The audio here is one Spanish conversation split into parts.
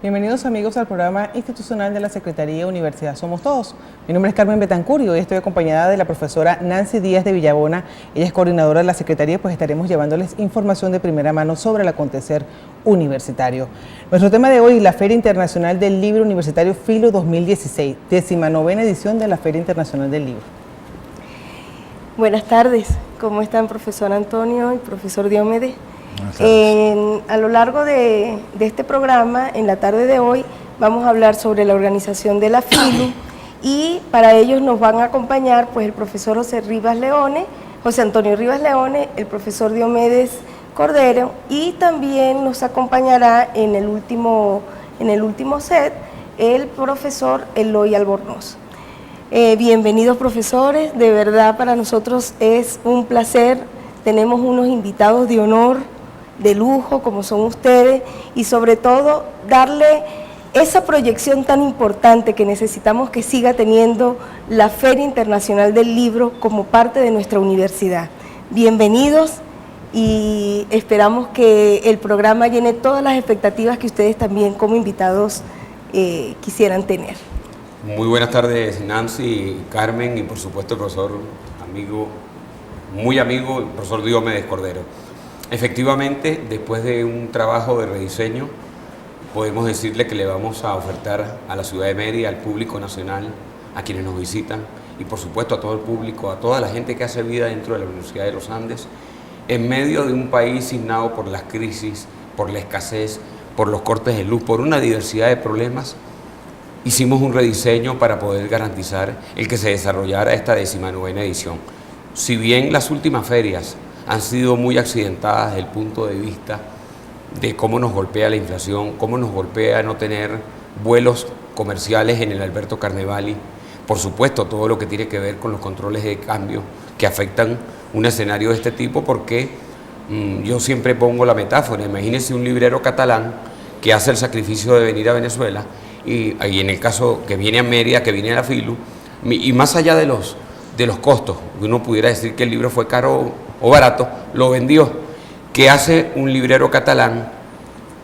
Bienvenidos amigos al programa institucional de la Secretaría Universidad Somos Todos. Mi nombre es Carmen Betancur y hoy estoy acompañada de la profesora Nancy Díaz de Villabona. Ella es coordinadora de la Secretaría, pues estaremos llevándoles información de primera mano sobre el acontecer universitario. Nuestro tema de hoy es la Feria Internacional del Libro Universitario FILU 2016, 19ª edición de la Feria Internacional del Libro. Buenas tardes, ¿cómo están profesor Antonio y profesor Diomedes? A lo largo de este programa, en la tarde de hoy, vamos a hablar sobre la organización de la FILU y para ellos nos van a acompañar pues el profesor José Antonio Rivas Leone, el profesor Diomedes Cordero y también nos acompañará en el último set el profesor Eloy Albornoz. Bienvenidos profesores, de verdad para nosotros es un placer, tenemos unos invitados de honor, de lujo como son ustedes y sobre todo darle esa proyección tan importante que necesitamos que siga teniendo la Feria Internacional del Libro como parte de nuestra universidad. Bienvenidos y esperamos que el programa llene todas las expectativas que ustedes también como invitados quisieran tener. Muy buenas tardes Nancy, Carmen y por supuesto el profesor muy amigo, el profesor Diomedes Cordero. Efectivamente, después de un trabajo de rediseño, podemos decirle que le vamos a ofertar a la ciudad de Mérida, al público nacional, a quienes nos visitan y por supuesto a todo el público, a toda la gente que hace vida dentro de la Universidad de los Andes, en medio de un país signado por las crisis, por la escasez, por los cortes de luz, por una diversidad de problemas, hicimos un rediseño para poder garantizar el que se desarrollara esta 19ª edición. Si bien las últimas ferias han sido muy accidentadas desde el punto de vista de cómo nos golpea la inflación, cómo nos golpea no tener vuelos comerciales en el Alberto Carnevali, por supuesto todo lo que tiene que ver con los controles de cambio que afectan un escenario de este tipo, porque yo siempre pongo la metáfora, imagínense un librero catalán que hace el sacrificio de venir a Venezuela y en el caso que viene a Mérida, que viene a la FILU, y más allá de los costos, uno pudiera decir que el libro fue caro o barato, lo vendió. ¿Qué hace un librero catalán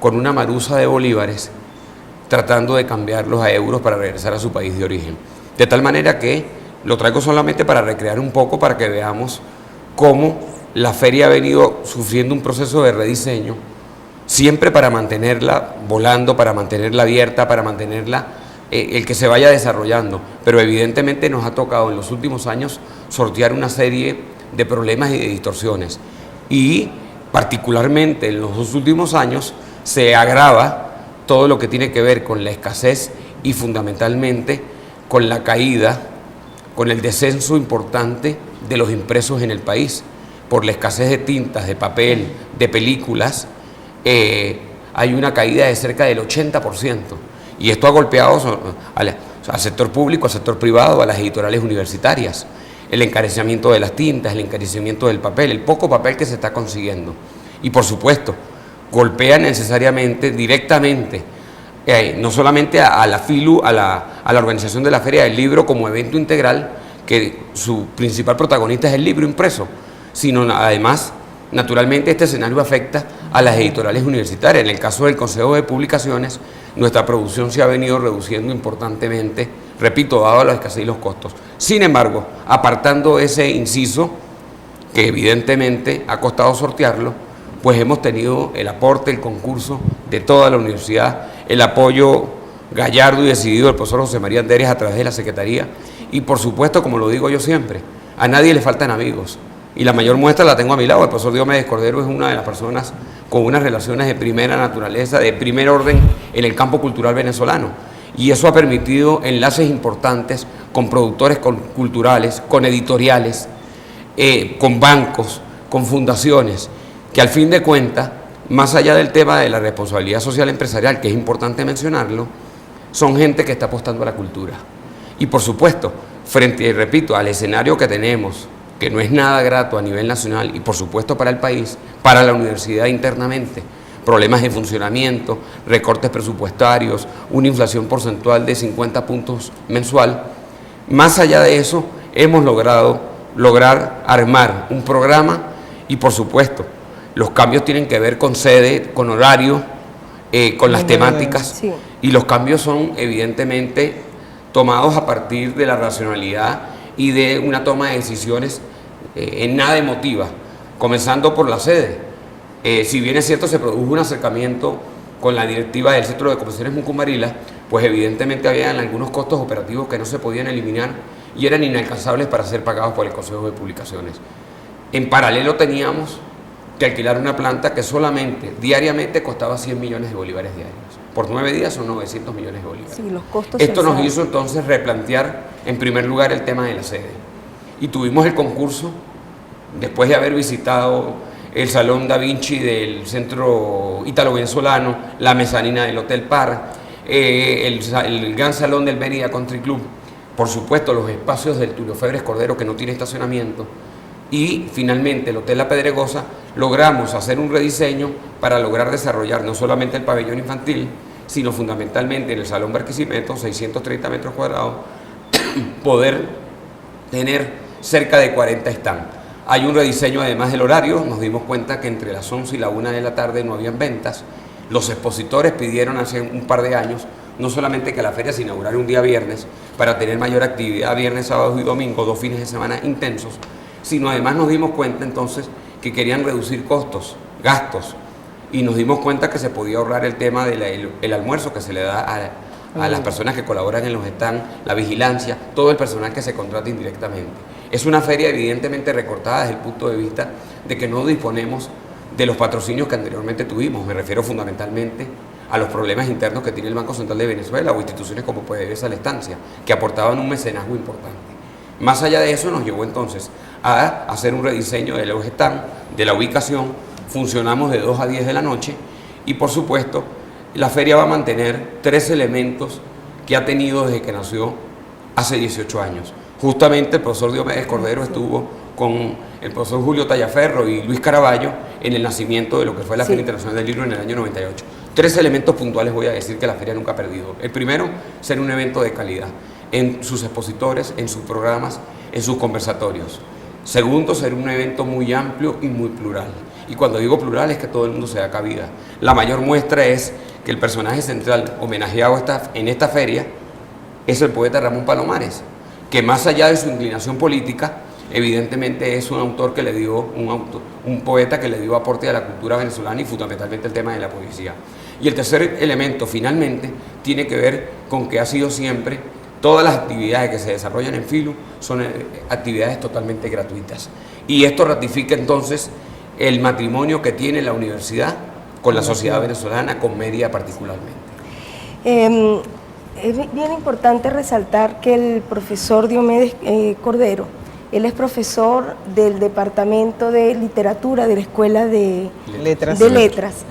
con una maruza de bolívares tratando de cambiarlos a euros para regresar a su país de origen? De tal manera que lo traigo solamente para recrear un poco, para que veamos cómo la feria ha venido sufriendo un proceso de rediseño, siempre para mantenerla volando, para mantenerla abierta, para mantenerla el que se vaya desarrollando, pero evidentemente nos ha tocado en los últimos años sortear una serie de problemas y de distorsiones y particularmente en los 2 últimos años se agrava todo lo que tiene que ver con la escasez y fundamentalmente con la caída, con el descenso importante de los impresos en el país por la escasez de tintas, de papel, de películas. Hay una caída de cerca del 80% y esto ha golpeado al sector público, al sector privado, a las editoriales universitarias. El encarecimiento de las tintas, el encarecimiento del papel, el poco papel que se está consiguiendo. Y por supuesto, golpea necesariamente, directamente, no solamente a la FILU, a la organización de la Feria del Libro como evento integral, que su principal protagonista es el libro impreso, sino además, naturalmente, este escenario afecta a las editoriales universitarias. En el caso del Consejo de Publicaciones, nuestra producción se ha venido reduciendo importantemente, repito, dado la escasez y los costos. Sin embargo, apartando ese inciso, que evidentemente ha costado sortearlo, pues hemos tenido el aporte, el concurso de toda la universidad, el apoyo gallardo y decidido del profesor José María Anderes a través de la Secretaría y por supuesto, como lo digo yo siempre, a nadie le faltan amigos. Y la mayor muestra la tengo a mi lado. El profesor Diomedes Cordero es una de las personas con unas relaciones de primera naturaleza, de primer orden en el campo cultural venezolano. Y eso ha permitido enlaces importantes con productores culturales, con editoriales, con bancos, con fundaciones, que al fin de cuentas más allá del tema de la responsabilidad social empresarial, que es importante mencionarlo, son gente que está apostando a la cultura. Y por supuesto, frente, repito, al escenario que tenemos, que no es nada grato a nivel nacional y por supuesto para el país, para la universidad internamente, problemas de funcionamiento, recortes presupuestarios, una inflación porcentual de 50 puntos mensual, más allá de eso, hemos lograr armar un programa y por supuesto, los cambios tienen que ver con sede, con horario, con las temáticas, sí. Y los cambios son evidentemente tomados a partir de la racionalidad y de una toma de decisiones en nada emotiva, comenzando por la sede. Si bien es cierto, se produjo un acercamiento con la directiva del Centro de Convenciones Mucumbarila, pues evidentemente había algunos costos operativos que no se podían eliminar y eran inalcanzables para ser pagados por el Consejo de Publicaciones. En paralelo teníamos que alquilar una planta que solamente diariamente costaba 100 millones de bolívares diarios. Por 9 días son 900 millones de bolívares. Sí, los costos. Esto nos hizo entonces replantear en primer lugar el tema de la sede. Y tuvimos el concurso, después de haber visitado el Salón Da Vinci del Centro Ítalo-Venezolano, la mezanina del Hotel Par, el Gran Salón del Mérida Country Club, por supuesto los espacios del Tulio Febres Cordero que no tiene estacionamiento, y finalmente el Hotel La Pedregosa, logramos hacer un rediseño para lograr desarrollar no solamente el pabellón infantil, sino fundamentalmente en el Salón Barquisimeto, 630 metros cuadrados, poder tener cerca de 40 stands. Hay un rediseño además del horario, nos dimos cuenta que entre las 11 y la 1 de la tarde no habían ventas. Los expositores pidieron hace un par de años no solamente que la feria se inaugurara un día viernes para tener mayor actividad viernes, sábado y domingo, 2 fines de semana intensos, sino además nos dimos cuenta entonces que querían reducir costos, gastos, y nos dimos cuenta que se podía ahorrar el tema del almuerzo que se le da a las personas que colaboran en los stands, la vigilancia, todo el personal que se contrata indirectamente. Es una feria evidentemente recortada desde el punto de vista de que no disponemos de los patrocinios que anteriormente tuvimos. Me refiero fundamentalmente a los problemas internos que tiene el Banco Central de Venezuela o instituciones como PDVSA La Estancia, que aportaban un mecenazgo importante. Más allá de eso, nos llevó entonces a hacer un rediseño de los stands, de la ubicación. Funcionamos de 2 a 10 de la noche y, por supuesto, la feria va a mantener 3 elementos que ha tenido desde que nació hace 18 años. Justamente el profesor Diomedes Cordero estuvo con el profesor Julio Tallaferro y Luis Caraballo en el nacimiento de lo que fue la Feria Internacional del Libro en el año 98. 3 elementos puntuales voy a decir que la feria nunca ha perdido. El primero, ser un evento de calidad en sus expositores, en sus programas, en sus conversatorios. Segundo, ser un evento muy amplio y muy plural. Y cuando digo plural es que todo el mundo se da cabida. La mayor muestra es que el personaje central homenajeado en esta feria es el poeta Ramón Palomares, que más allá de su inclinación política, evidentemente es un autor que le dio, un poeta que le dio aporte a la cultura venezolana y fundamentalmente el tema de la poesía. Y el tercer elemento, finalmente, tiene que ver con que ha sido siempre, todas las actividades que se desarrollan en Filu son actividades totalmente gratuitas. Y esto ratifica entonces el matrimonio que tiene la universidad con la sociedad venezolana, con Mérida particularmente. Es bien importante resaltar que el profesor Diomedes Cordero, él es profesor del Departamento de Literatura de la Escuela de Letras,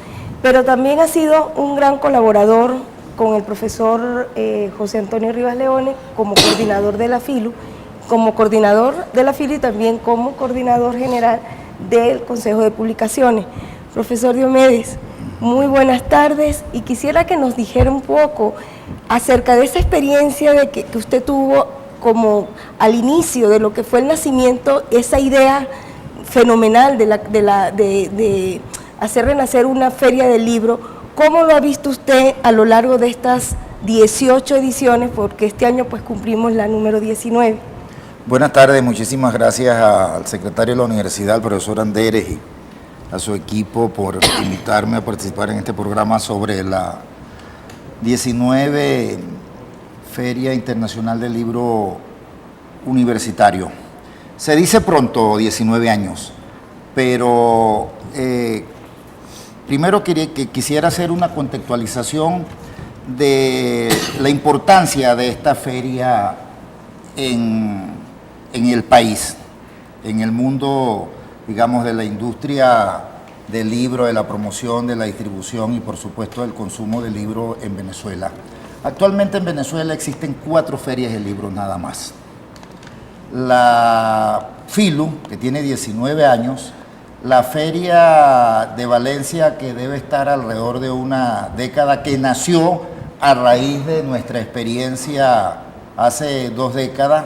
pero también ha sido un gran colaborador con el profesor José Antonio Rivas Leone como coordinador de la FILU, y también como coordinador general del Consejo de Publicaciones. Profesor Diomedes, muy buenas tardes y quisiera que nos dijera un poco acerca de esa experiencia de que usted tuvo como al inicio de lo que fue el nacimiento, esa idea fenomenal de hacer renacer una feria del libro. ¿Cómo lo ha visto usted a lo largo de estas 18 ediciones? Porque este año pues cumplimos la número 19. Buenas tardes, muchísimas gracias al secretario de la universidad, al profesor Anderes, y a su equipo por invitarme a participar en este programa sobre la 19 Feria Internacional del Libro Universitario. Se dice pronto 19 años, pero primero quisiera hacer una contextualización de la importancia de esta feria en el país, en el mundo, digamos, de la industria del libro, de la promoción, de la distribución y por supuesto del consumo del libro en Venezuela. Actualmente en Venezuela existen 4 ferias de libros nada más. La FILU, que tiene 19 años, la Feria de Valencia, que debe estar alrededor de una década, que nació a raíz de nuestra experiencia hace 2 décadas,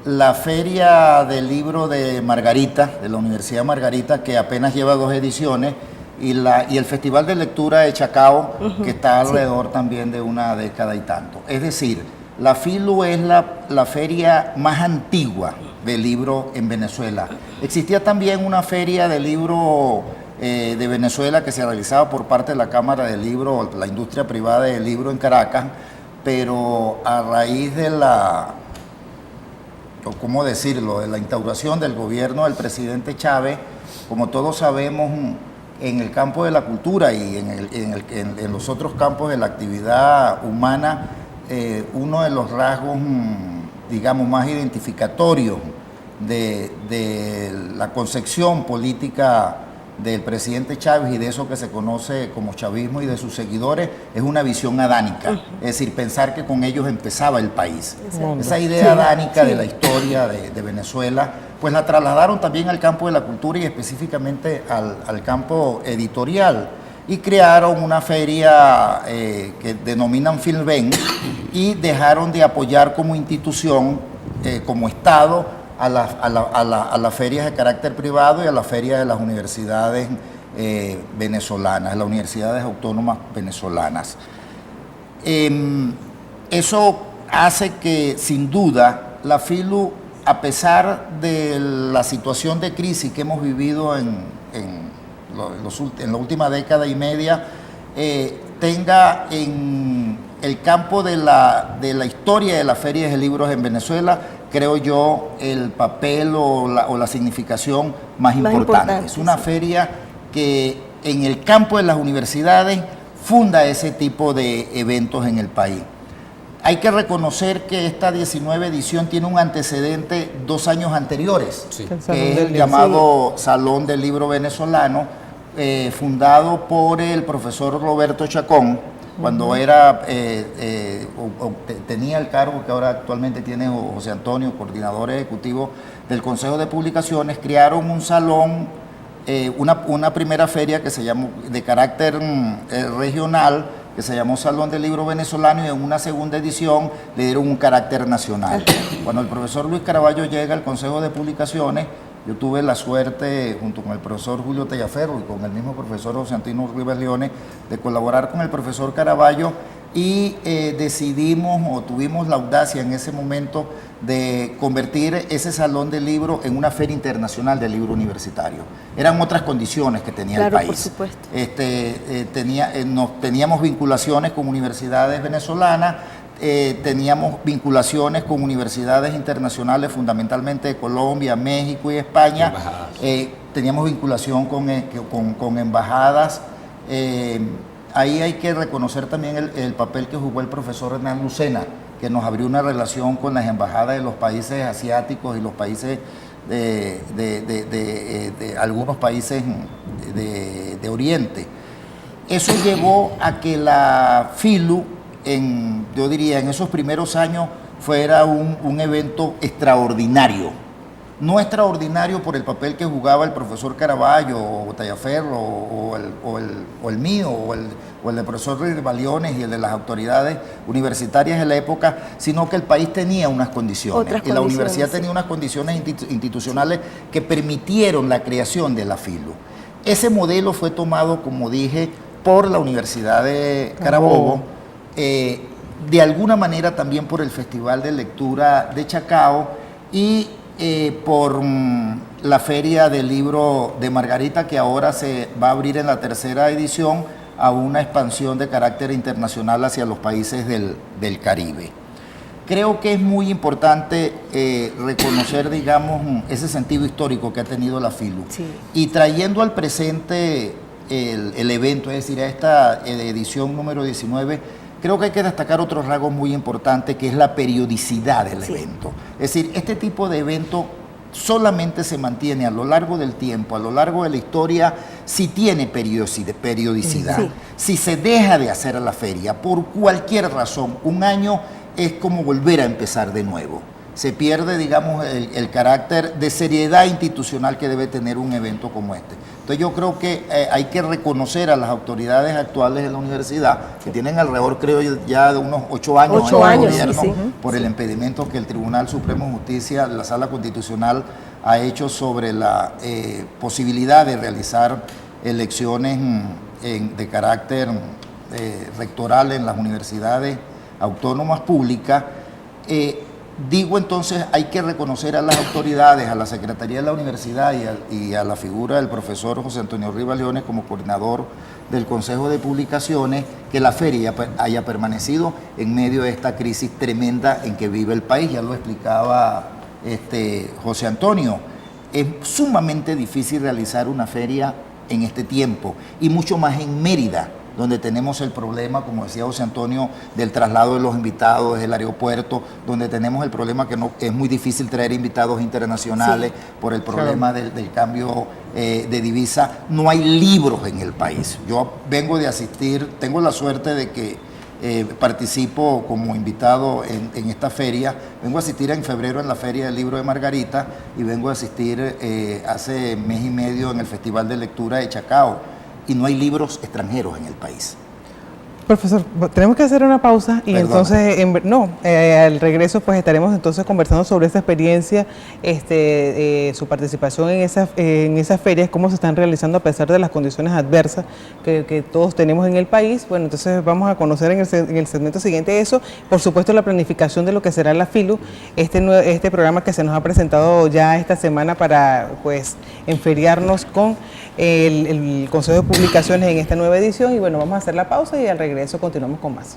la Feria del Libro de Margarita, de la Universidad Margarita, que apenas lleva 2 ediciones, y el Festival de Lectura de Chacao, que está alrededor también de una década y tanto. Es decir, la FILU es la feria más antigua del libro en Venezuela. Existía también una feria de libro de Venezuela que se realizaba por parte de la Cámara del Libro, la industria privada del libro en Caracas, pero a raíz de ¿cómo decirlo?, de la instauración del gobierno del presidente Chávez, como todos sabemos, en el campo de la cultura y en los otros campos de la actividad humana, uno de los rasgos, digamos, más identificatorios de la concepción política del presidente Chávez y de eso que se conoce como chavismo y de sus seguidores es una visión adánica, es decir, pensar que con ellos empezaba el país. Esa idea adánica de la historia de Venezuela, pues la trasladaron también al campo de la cultura y específicamente al campo editorial, y crearon una feria que denominan Filben y dejaron de apoyar como institución, como Estado, a las ferias de carácter privado y a las ferias de las universidades venezolanas, las universidades autónomas venezolanas. Eso hace que, sin duda, la FILU, a pesar de la situación de crisis que hemos vivido en la última década y media, tenga en el campo de la historia de las ferias de libros en Venezuela, creo yo, el papel o la significación más importante. Es una feria que en el campo de las universidades funda ese tipo de eventos en el país. Hay que reconocer que esta 19 edición tiene un antecedente 2 años anteriores, que es el llamado Salón del Libro Venezolano, fundado por el profesor Roberto Chacón, cuando tenía el cargo que ahora actualmente tiene José Antonio, coordinador ejecutivo del Consejo de Publicaciones. Crearon un salón, una primera feria que se llamó, de carácter regional, que se llamó Salón del Libro Venezolano, y en una segunda edición le dieron un carácter nacional. Cuando el profesor Luis Caraballo llega al Consejo de Publicaciones, yo tuve la suerte, junto con el profesor Julio Tallaferro y con el mismo profesor José Antino Rivas Leones, de colaborar con el profesor Caraballo, y decidimos, o tuvimos la audacia en ese momento, de convertir ese salón del libro en una feria internacional del libro universitario. Eran otras condiciones que tenía el país. Por supuesto. Teníamos vinculaciones con universidades venezolanas, teníamos vinculaciones con universidades internacionales, fundamentalmente de Colombia, México y España. Teníamos vinculación con embajadas. Ahí hay que reconocer también el papel que jugó el profesor Hernán Lucena, que nos abrió una relación con las embajadas de los países asiáticos y los países de algunos países de Oriente. Eso llevó a que la FILU, yo diría, en esos primeros años, fuera un evento extraordinario. No extraordinario por el papel que jugaba el profesor Caraballo o Tallaferro o el mío o el del profesor Rivas Leones y el de las autoridades universitarias de la época, sino que el país tenía unas condiciones. Y la universidad tenía unas condiciones institucionales que permitieron la creación de la FILU. Ese modelo fue tomado, como dije, por la Universidad de Carabobo, de alguna manera también por el Festival de Lectura de Chacao y por la Feria del Libro de Margarita, que ahora se va a abrir en la 3ª edición a una expansión de carácter internacional hacia los países del Caribe. Creo que es muy importante reconocer, digamos, ese sentido histórico que ha tenido la FILU. Sí. Y trayendo al presente el evento, es decir, a esta edición número 19, creo que hay que destacar otro rasgo muy importante, que es la periodicidad del evento. Es decir, este tipo de evento solamente se mantiene a lo largo del tiempo, a lo largo de la historia, si tiene periodicidad. Sí. Si se deja de hacer la feria por cualquier razón, un año es como volver a empezar de nuevo. Se pierde, digamos, el carácter de seriedad institucional que debe tener un evento como este. Entonces yo creo que hay que reconocer a las autoridades actuales de la universidad, que tienen alrededor, creo yo, ya de unos 8 años, 8 en el años, gobierno, sí. por el impedimento que el Tribunal Supremo de Justicia, la Sala Constitucional, ha hecho sobre la posibilidad de realizar elecciones de carácter rectoral en las universidades autónomas públicas. Digo entonces, hay que reconocer a las autoridades, a la Secretaría de la Universidad y a la figura del profesor José Antonio Rivas Leones como coordinador del Consejo de Publicaciones, que la feria haya permanecido en medio de esta crisis tremenda en que vive el país. Ya lo explicaba José Antonio. Es sumamente difícil realizar una feria en este tiempo, y mucho más en Mérida, donde tenemos el problema, como decía José Antonio, del traslado de los invitados desde el aeropuerto, donde tenemos el problema que es muy difícil traer invitados internacionales por el problema del cambio de divisa. No hay libros en el país. Yo vengo de asistir, tengo la suerte de que participo como invitado en esta feria. Vengo a asistir en febrero en la Feria del Libro de Margarita, y vengo a asistir hace mes y medio en el Festival de Lectura de Chacao. Y no hay libros extranjeros en el país. Profesor, tenemos que hacer una pausa y Perdona. entonces, al regreso pues estaremos entonces conversando sobre esta experiencia, su participación en esas ferias, cómo se están realizando a pesar de las condiciones adversas que todos tenemos en el país. Bueno, entonces vamos a conocer en el segmento siguiente eso, por supuesto la planificación de lo que será la FILU, este programa que se nos ha presentado ya esta semana para pues enferiarnos con el Consejo de Publicaciones en esta nueva edición. Y bueno, vamos a hacer la pausa y al regreso continuamos con más.